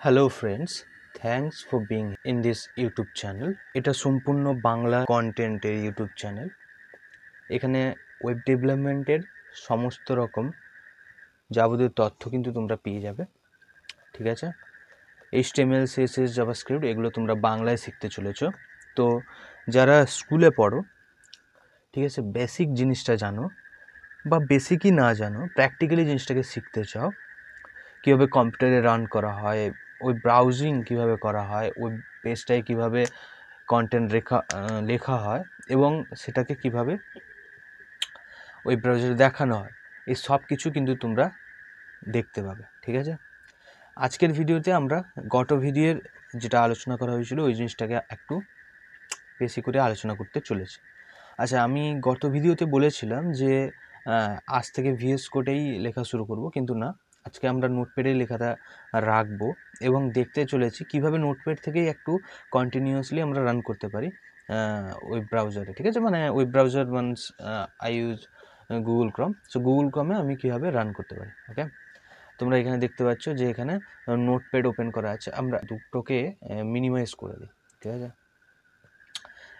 Hello friends, thanks for being in this YouTube channel. এটা সম্পূর্ণ বাংলা কন্টেন্টের ইউটিউব চ্যানেল। এখানে ওয়েব ডেভেলপমেন্টের সমস্ত রকম যাবতীয় তথ্য কিন্তু তোমরা পেয়ে যাবে, ঠিক আছে। HTML, CSS, জাভাস্ক্রিপ্ট এগুলো তোমরা বাংলায় শিখতে চলেছ। তো যারা স্কুলে পড়ো, ঠিক আছে, বেসিক জিনিসটা জানো বা বেসিকই না জানো, প্র্যাকটিক্যালি জিনিসটাকে শিখতে চাও, কীভাবে কম্পিউটারে রান করা হয়, ওই ব্রাউজিং কীভাবে করা হয়, ওই পেজটায় কীভাবে কন্টেন্ট লেখা হয় এবং সেটাকে কিভাবে ওয়েব ব্রাউজারে দেখানো হয়, এই সব কিছু কিন্তু তোমরা দেখতে পাবে, ঠিক আছে। আজকের ভিডিওতে আমরা গত ভিডিওর যেটা আলোচনা করা হয়েছিল ওই জিনিসটাকে একটু বেশি করে আলোচনা করতে চলেছি। আচ্ছা, আমি গত ভিডিওতে বলেছিলাম যে আজ থেকে VS কোডেই লেখা শুরু করব, কিন্তু না, আজকে আমরা নোটপ্যাডেই লেখাটা রাখবো এবং দেখতে চলেছি কিভাবে নোটপ্যাড থেকেই একটু কন্টিনিউয়াসলি আমরা রান করতে পারি ওয়েব ব্রাউজারে, ঠিক আছে। মানে web browser Manas I use Google ক্রম। সো গুগল ক্রমে আমি কীভাবে রান করতে পারি, ওকে। তোমরা এখানে দেখতে পাচ্ছ যে এখানে নোটপ্যাড ওপেন করা আছে। আমরা দুটোকে মিনিমাইজ করে দিই, ঠিক আছে।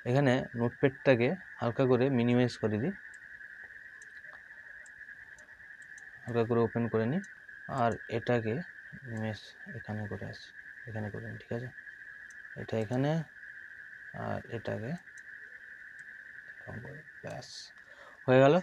এখানে নোটপ্যাডটাকে হালকা করে মিনিমাইজ করে দিই, হালকা করে ওপেন করে নিই, আর এটাকে এখানে করে আসি, এখানে করে নিই, ঠিক আছে। এটা এখানে আর এটাকে ব্যাস হয়ে গেল।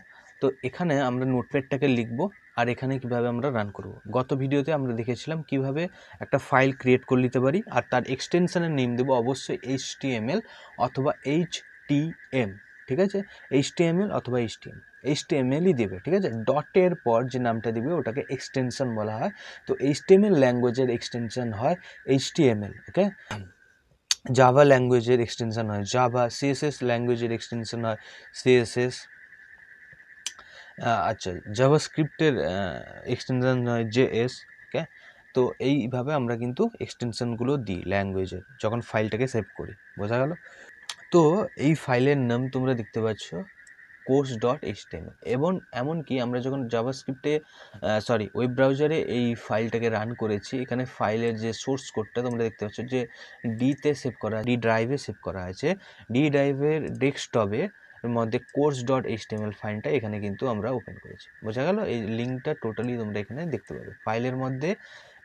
তো এখানে আমরা নোটপ্যাডটাকে লিখব আর এখানে কিভাবে আমরা রান করব। গত ভিডিওতে আমরা দেখেছিলাম কিভাবে একটা ফাইল ক্রিয়েট করে নিতে পারি আর তার এক্সটেনশনের নেম দেবো অবশ্যই HTML অথবা HTM, ঠিক আছে। HTML অথবা HTMLই দেবে, ঠিক আছে। ডটের পর যে নামটা দিবে ওটাকে এক্সটেনশন বলা হয়। তো HTML ল্যাঙ্গুয়েজের এক্সটেনশন হয় HTML, ওকে। জাভা ল্যাঙ্গুয়েজের এক্সটেনশন হয় জাভা, CSS ল্যাঙ্গুয়েজের এক্সটেনশন হয় CSS, আচ্ছা, জাভাস্ক্রিপ্টের এক্সটেনশন হয় JS, ওকে। তো এইভাবে আমরা কিন্তু এক্সটেনশনগুলো দিই ল্যাঙ্গুয়েজের যখন ফাইলটাকে সেভ করি, বোঝা গেল। তো এই ফাইলের নাম তোমরা দেখতে পাচ্ছ course.html এবং এমনকি আমরা যখন জাভাস্ক্রিপ্টে ওয়েব ব্রাউজারে এই ফাইলটাকে রান করেছি, এখানে ফাইলের যে সোর্স কোডটা তোমরা দেখতে পাচ্ছ যে ডিতে সেভ করা, ডি ড্রাইভে সেভ করা আছে। ডি ড্রাইভের ডেস্কটপে মধ্যে course.html ফাইলটা এখানে কিন্তু আমরা ওপেন করেছি, বোঝা গেল। এই লিঙ্কটা টোটালি তোমরা এখানে দেখতে পাবে। ফাইলের মধ্যে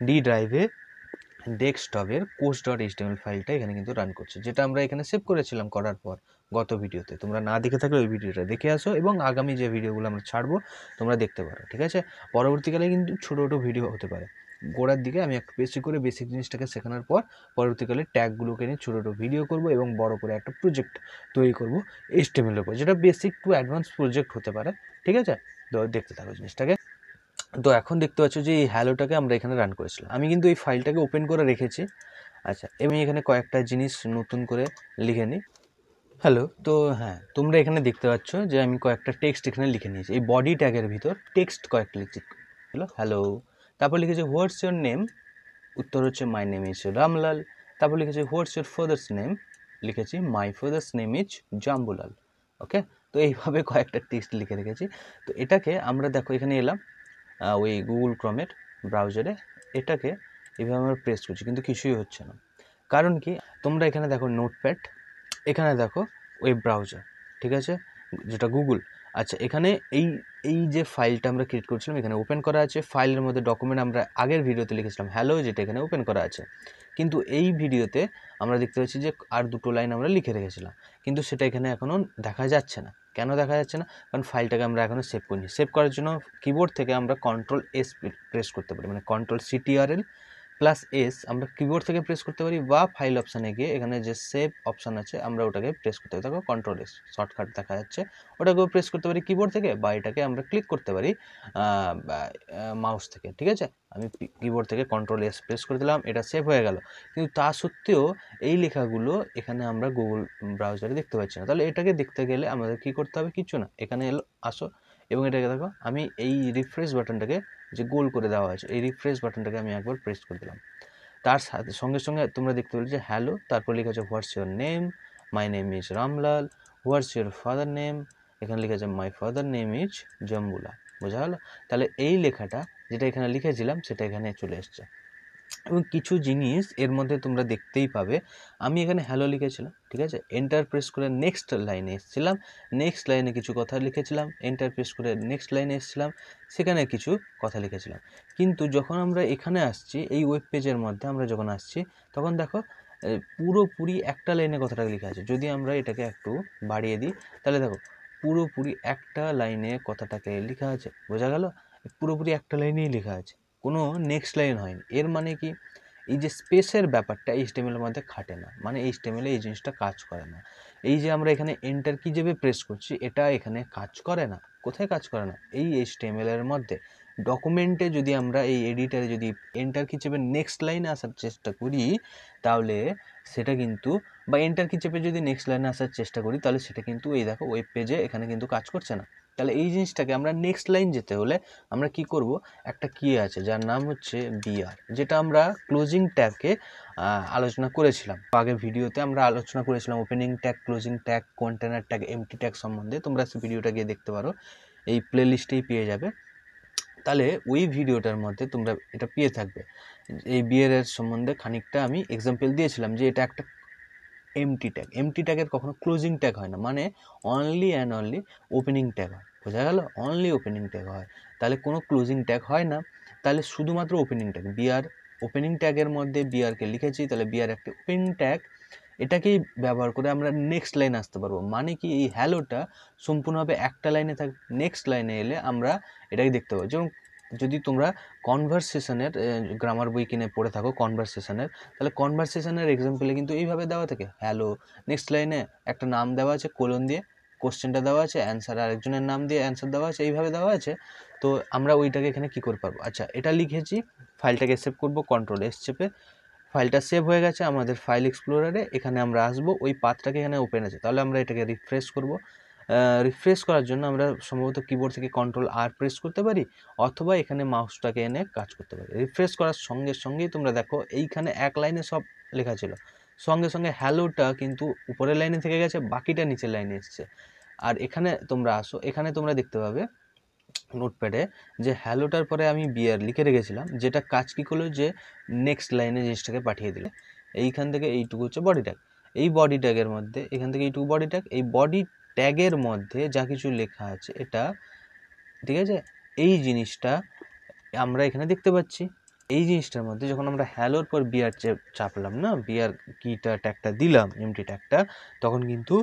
ডি ড্রাইভে ডেস্কটপের course.html ফাইলটা এখানে কিন্তু রান করছে, যেটা আমরা এখানে সেভ করেছিলাম করার পর গত ভিডিওতে। তোমরা না দেখে থাকলে ওই ভিডিওটা দেখে আসো এবং আগামী যে ভিডিওগুলো আমরা ছাড়বো তোমরা দেখতে পারো, ঠিক আছে। পরবর্তীকালে কিন্তু ছোটো ছোটো ভিডিও হতে পারে। গোড়ার দিকে আমি একটু বেশি করে বেসিক জিনিসটাকে শেখানোর পর পরবর্তীকালে ট্যাগগুলোকে নিয়ে ছোটো ছোটো ভিডিও করবো এবং বড় করে একটা প্রজেক্ট তৈরি করবো HTML এর উপর, যেটা বেসিক টু অ্যাডভান্স প্রজেক্ট হতে পারে, ঠিক আছে। তো দেখতে থাকো জিনিসটাকে। তো এখন দেখতে পাচ্ছ যে এই হ্যালোটাকে আমরা এখানে রান করেছিলাম। আমি কিন্তু এই ফাইলটাকে ওপেন করে রেখেছি। আচ্ছা, আমি এখানে কয়েকটা জিনিস নতুন করে লিখে নিই। হ্যালো, তো হ্যাঁ, তোমরা এখানে দেখতে পাচ্ছ যে আমি কয়েকটা টেক্সট এখানে লিখে নিয়েছি। এই বডি ট্যাগের ভিতর টেক্সট কয়েকটা লিখছি, হ্যালো। তারপর লিখেছি হোয়াটস ইউর নেম, উত্তর হচ্ছে মাই নেম ইজ রামলাল। তারপর লিখেছি হোয়াটস ইউর ফাদার্স নেম, লিখেছি মাই ফাদার্স নেম ইজ জাম্বুলাল, ওকে। তো এইভাবে কয়েকটা টেক্সট লিখে রেখেছি। তো এটাকে আমরা দেখো এখানে এলাম ওই গুগল ক্রমের ব্রাউজারে, এটাকে এভাবে আমরা প্রেস করছি কিন্তু কিছুই হচ্ছে না। কারণ কি, তোমরা এখানে দেখো নোটপ্যাড, এখানে দেখো ওয়েব ব্রাউজার, ঠিক আছে, যেটা গুগল। আচ্ছা, এখানে এই এই যে ফাইলটা আমরা ক্রিয়েট করছিলাম এখানে ওপেন করা আছে। ফাইলের মধ্যে ডকুমেন্ট আমরা আগের ভিডিওতে লিখেছিলাম হ্যালো, যেটা এখানে ওপেন করা আছে। কিন্তু এই ভিডিওতে আমরা দেখতে পাচ্ছি যে আর দুটো লাইন আমরা লিখে রেখেছিলাম, কিন্তু সেটা এখানে এখনও দেখা যাচ্ছে না। কেন দেখা যাচ্ছে না? কারণ ফাইলটাকে আমরা এখনও সেভ করিনি। সেভ করার জন্য কিবোর্ড থেকে আমরা Ctrl+S প্রেস করতে পারি, মানে Ctrl+CTRL+S আমরা কিবোর্ড থেকে প্রেস করতে পারি, বা ফাইল অপশানে গিয়ে এখানে যে সেভ অপশান আছে আমরা ওটাকে প্রেস করতে পারি। দেখো Ctrl+S শর্টকাট দেখা যাচ্ছে, ওটাকেও প্রেস করতে পারি কিবোর্ড থেকে, বা এটাকে আমরা ক্লিক করতে পারি মাউস থেকে, ঠিক আছে। আমি কিবোর্ড থেকে Ctrl+S প্রেস করে দিলাম, এটা সেভ হয়ে গেল। কিন্তু তা সত্ত্বেও এই লেখাগুলো এখানে আমরা গুগল ব্রাউজারে দেখতে পাচ্ছি না। তাহলে এটাকে দেখতে গেলে আমাদের কী করতে হবে? কিছু না, এখানে আসো এবং এটাকে দেখো, আমি এই রিফ্রেশ বাটনটাকে যে গোল করে দেওয়া আছে, এই রিফ্রেশ বাটনটাকে আমি একবার প্রেস করে দিলাম। তার সাথে সঙ্গে সঙ্গে তোমরা দেখতে পেলে যে হ্যালো, তারপর লেখা আছে what's your name, my name is Ramlal. What's your father name, এখানে লেখা আছে মাই ফাদার নেম ইজ জম্বুলা, বোঝা গেল। তাহলে এই লেখাটা যেটা এখানে লিখেছিলাম সেটা এখানে চলে এসছে, এবং কিছু জিনিস এর মধ্যে তোমরা দেখতেই পাবে। আমি এখানে হ্যালো লিখেছিলাম, ঠিক আছে, এন্টার প্রেস করে নেক্সট লাইনে এসেছিলাম, নেক্সট লাইনে কিছু কথা লিখেছিলাম, এন্টার প্রেস করে নেক্সট লাইনে এসেছিলাম, সেখানে কিছু কথা লিখেছিলাম। কিন্তু যখন আমরা এখানে আসছি এই ওয়েব পেজের মধ্যে আমরা যখন আসছি তখন দেখো পুরোপুরি একটা লাইনে কথাটা লেখা আছে। যদি আমরা এটাকে একটু বাড়িয়ে দিই তাহলে দেখো পুরোপুরি একটা লাইনে কথাটাকে লেখা আছে। বোঝা গেল? পুরোপুরি একটা লাইনেই লেখা আছে, কোনো নেক্সট লাইন হয়নি। এর মানে কি, এই যে স্পেসের ব্যাপারটা এইচটিএমএল এর মধ্যে খাটে না, মানে এইচটিএমএল এই জিনিসটা কাজ করে না। এই যে আমরা এখানে এন্টার কি যেভাবে প্রেস করছি এটা এখানে কাজ করে না। কোথায় কাজ করে না? এই এইচটিএমএল এর মধ্যে। ডকুমেন্টে যদি আমরা এই এডিটারে যদি এন্টার কি চেপে নেক্সট লাইনে আসার চেষ্টা করি তাহলে সেটা কিন্তু, বা এন্টার কি চেপে যদি নেক্সট লাইনে আসার চেষ্টা করি তাহলে সেটা কিন্তু এই দেখো ওয়েব পেজে এখানে কিন্তু কাজ করছে না। তাহলে এই জিনিসটাকে আমরা নেক্সট লাইন যেতে হলে আমরা কি করব, একটা কি আছে যার নাম হচ্ছে বিআর, যেটা আমরা ক্লোজিং ট্যাগকে আলোচনা করেছিলাম আগের ভিডিওতে। আমরা আলোচনা করেছিলাম opening tag, closing tag, container tag, MT tag সম্বন্ধে। তোমরা সেই ভিডিওটা গিয়ে দেখতে পারো, এই প্লে লিস্টেই পেয়ে যাবে। তাহলে ওই ভিডিওটার মধ্যে তোমরা এটা পেয়ে থাকবে। এই বিআর এর সম্বন্ধে খানিকটা আমি এক্সাম্পল দিয়েছিলাম যে এটা একটা এমটি ট্যাগ। এমটি ট্যাগের কখনো ক্লোজিং ট্যাগ হয় না, মানে only and only opening tag হয়। বোঝা গেল? অনলি ওপেনিং ট্যাগ হয়, তাহলে কোনো ক্লোজিং ট্যাগ হয় না। তাহলে শুধুমাত্র ওপেনিং ট্যাগ, বিআর ওপেনিং ট্যাগের মধ্যে বিআরকে লিখেছি, তাহলে বিআর একটা ওপেনিং ট্যাগ, এটাকেই ব্যবহার করে আমরা নেক্সট লাইনে আসতে পারবো। মানে কি, এই হ্যালোটা সম্পূর্ণভাবে একটা লাইনে থাক, নেক্সট লাইনে এলে আমরা এটাকে দেখতে পাবো। যেমন যদি তোমরা কনভারসেশনের গ্রামার বই কিনে পড়ে থাকো কনভারসেশনের, তাহলে কনভারসেশনের এক্সাম্পলে কিন্তু এইভাবে দেওয়া থাকে, হ্যালো, নেক্সট লাইনে একটা নাম দেওয়া আছে কোলন দিয়ে, কোশ্চেনটা দেওয়া আছে, অ্যান্সার আরেকজনের নাম দিয়ে অ্যান্সার দেওয়া আছে, এইভাবে দেওয়া আছে। তো আমরা ওইটাকে এখানে কি করে পারবো, আচ্ছা এটা লিখেছি, ফাইলটাকে সেভ করবো, কন্ট্রোল এস চেপে, ফাইলটা সেভ হয়ে গেছে আমাদের ফাইল এক্সপ্লোরারে। এখানে আমরা আসবো, ওই পাথটাকে এখানে ওপেন আছে, তাহলে আমরা এটাকে রিফ্রেশ করব। রিফ্রেশ করার জন্য আমরা সম্ভবত কিবোর্ড থেকে কন্ট্রোল আর প্রেস করতে পারি, অথবা এখানে মাউসটাকে এনে কাজ করতে পারি। রিফ্রেশ করার সঙ্গে সঙ্গেই তোমরা দেখো এইখানে এক লাইনে সব লেখা ছিল, সঙ্গে সঙ্গে হ্যালোটা কিন্তু উপরের লাইনে থেকে গেছে, বাকিটা নিচের লাইনে এসছে। আর এখানে তোমরা আসো, এখানে তোমরা দেখতে পাবে নোটপ্যাডে যে হ্যালোটার পরে আমি বিআর লিখে রেখেছিলাম, যেটা কাজ কী করলো, যে নেক্সট লাইনে জিনিসটাকে পাঠিয়ে দিলে। এইখান থেকে এইটুকু হচ্ছে বডি ট্যাগ, এই বডি ট্যাগের মধ্যে এখান থেকে এইটুকু বডি ট্যাগ, এই বডি ট্যাগের মধ্যে যা কিছু লেখা আছে এটা, ঠিক আছে, এই জিনিসটা আমরা এখানে দেখতে পাচ্ছি। এই জিনিসটার মধ্যে যখন আমরা হ্যালোর পর বিআর চাপলাম না, বিআর কিটা ট্যাগটা দিলাম, এমটি ট্যাগটা, তখন কিন্তু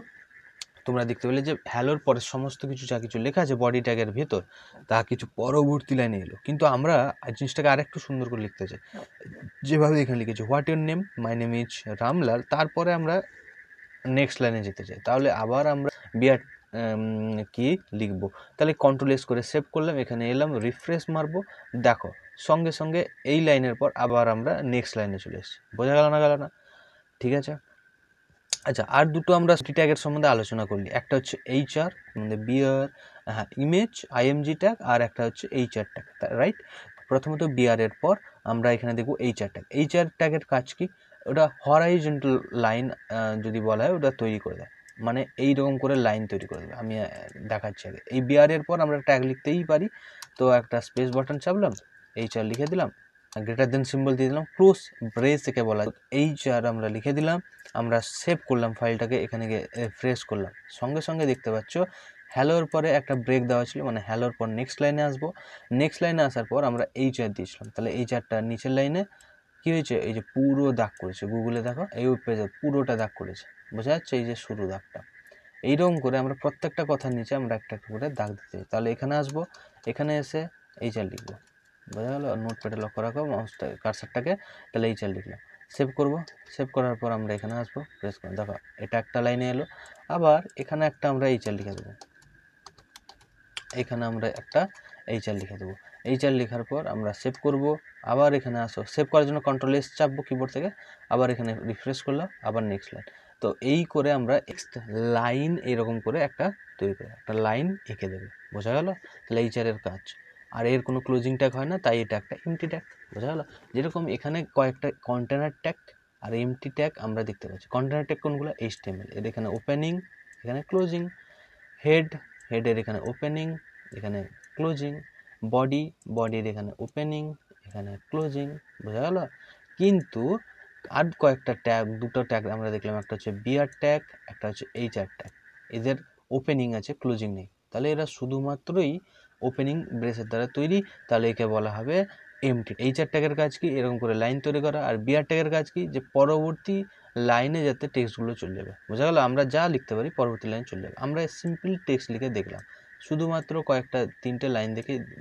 তোমরা দেখতে পেলে যে হ্যালোর পরে সমস্ত কিছু যা কিছু লেখা আছে বডি ট্যাগের ভেতর তা কিছু পরবর্তী লাইনে এলো। কিন্তু আমরা জিনিসটাকে আরেকটু সুন্দর করে লিখতে চাই, যেভাবে এখানে লিখেছি what your name, my name is Ramlal, তারপরে আমরা নেক্সট লাইনে যেতে চাই, তাহলে আবার আমরা বিআর কি লিখবো। তাহলে কন্ট্রোল এস করে সেভ করলাম, এখানে এলাম, রিফ্রেশ মারবো, দেখো সঙ্গে সঙ্গে এই লাইনের পর আবার আমরা নেক্সট লাইনে চলে এসেছি। বোঝা গেল না? গেল না? ঠিক আছে। আচ্ছা, আর দুটো আমরা ট্যাগের সম্বন্ধে আলোচনা করলি, একটা হচ্ছে এইচআর মানে বিআর, হ্যাঁ, ইমেজ আইএমজি ট্যাগ, আর একটা হচ্ছে এইচআর ট্যাগ, রাইট? প্রথমত বিআর এর পর আমরা এখানে দেখব এইচআর ট্যাগ। এইচআর ট্যাগের কাজ কি, ওটা হরাইজন্টাল লাইন যদি বলা হয় ওটা তৈরি করে দেয়, মানে এইরকম করে লাইন তৈরি করে দেবে। আমি দেখাচ্ছি আগে। এই বিআর এর পর আমরা ট্যাগ লিখতেই পারি, তো একটা স্পেস বাটন চাপলাম, এইচআর লিখে দিলাম, গ্রেটার দেন সিম্বল দিয়ে দিলাম, ক্লোজ ব্রেস একে বলা হয়, এইচআর আমরা লিখে দিলাম, আমরা সেভ করলাম ফাইলটাকে, এখানে গিয়ে রিফ্রেশ করলাম, সঙ্গে সঙ্গে দেখতে পাচ্ছ হ্যালোর পরে একটা ব্রেক দেওয়া ছিল, মানে হ্যালোর পর নেক্সট লাইনে আসবো, নেক্সট লাইনে আসার পর আমরা এইচআর দিয়েছিলাম, তাহলে এইচআরটা নিচের লাইনে কী হয়েছে, এই যে পুরো দাগ করেছে, গুগলে দেখো এই পেজে পুরোটা দাগ করেছে, বোঝা যাচ্ছে, এই যে শুরু দাগটা। এইরকম করে আমরা প্রত্যেকটা কথার নিচে আমরা একটা করে দাগ দিতে চাই। তাহলে এখানে আসবো, এখানে এসে এইচআর লিখবো, বোঝা গেল? নোটপ্যাডে লক্ষ্য রাখো মাউসটা কার্সারটাকে, তাহলে এইচআর লিখলাম, সেভ করব। সেভ করার পর আমরা এখানে আসবো, প্রেস করব, দেখো এটা একটা লাইনে এলো। আবার এখানে একটা আমরা এইচআর লিখে দেবো, এখানে আমরা একটা এইচআর লিখে দেবো। এইচআর লেখার পর আমরা সেভ করব, আবার এখানে আসো, সেভ করার জন্য কন্ট্রোল এস চাপবো কিবোর্ড থেকে, আবার এখানে রিফ্রেশ করলাম, আবার নেক্সট লাইন। তো এই করে আমরা লাইন এরকম করে একটা তৈরি করে একটা লাইন এঁকে দেবে, বোঝা গেল? তাহলে এইচআরের কাজ। আর এর কোনো ক্লোজিং ট্যাগ হয় না, তাই এটা একটা এমটি ট্যাগ, বোঝা গেল? যেরকম এখানে কয়েকটা কন্টেনার ট্যাগ আর এমটি ট্যাগ আমরা দেখতে পাচ্ছি। কন্টেনার ট্যাগ কোনগুলো? এইচটিএমএল, এর এখানে ওপেনিং, এখানে ক্লোজিং, হেড, হেডের এখানে ওপেনিং, এখানে ক্লোজিং, বডি, বডির এখানে ওপেনিং, এখানে ক্লোজিং, বোঝা গেল? কিন্তু আর কয়েকটা ট্যাগ, দুটো ট্যাগ আমরা দেখলাম, একটা হচ্ছে বিআর ট্যাগ, একটা হচ্ছে এইচআর ট্যাগ। এদের ওপেনিং আছে, ক্লোজিং নেই। তাহলে এরা শুধুমাত্রই ওপেনিং ব্রেসের দ্বারা তৈরি, তাহলে একে বলা হবে এমটি। এইচআর ট্যাগের কাজ কি? এরকম করে লাইন তৈরি করা। আর বিআর ট্যাগের কাজ কি? যে পরবর্তী লাইনে যাতে টেক্সটগুলো চলে যাবে। বোঝা গেল? আমরা যা লিখতে পারি পরবর্তী লাইনে চলে যাবে। আমরা সিম্পল টেক্সট লিখে দেখলাম, শুধুমাত্র কয়েকটা 3টে লাইন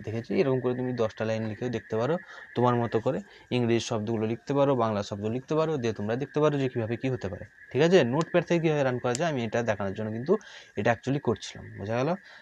দেখেছি। এরকম করে তুমি 10টা লাইন লিখেও দেখতে পারো তোমার মতো করে। ইংরেজি শব্দগুলো লিখতে পারো, বাংলা শব্দ লিখতে পারো, দিয়ে তোমরা দেখতে পারো যে কীভাবে কী হতে পারে। ঠিক আছে? নোটপ্যাড থেকে কীভাবে রান করা যায় আমি এটা দেখানোর জন্য কিন্তু এটা অ্যাকচুয়ালি করছিলাম। বোঝা গেল?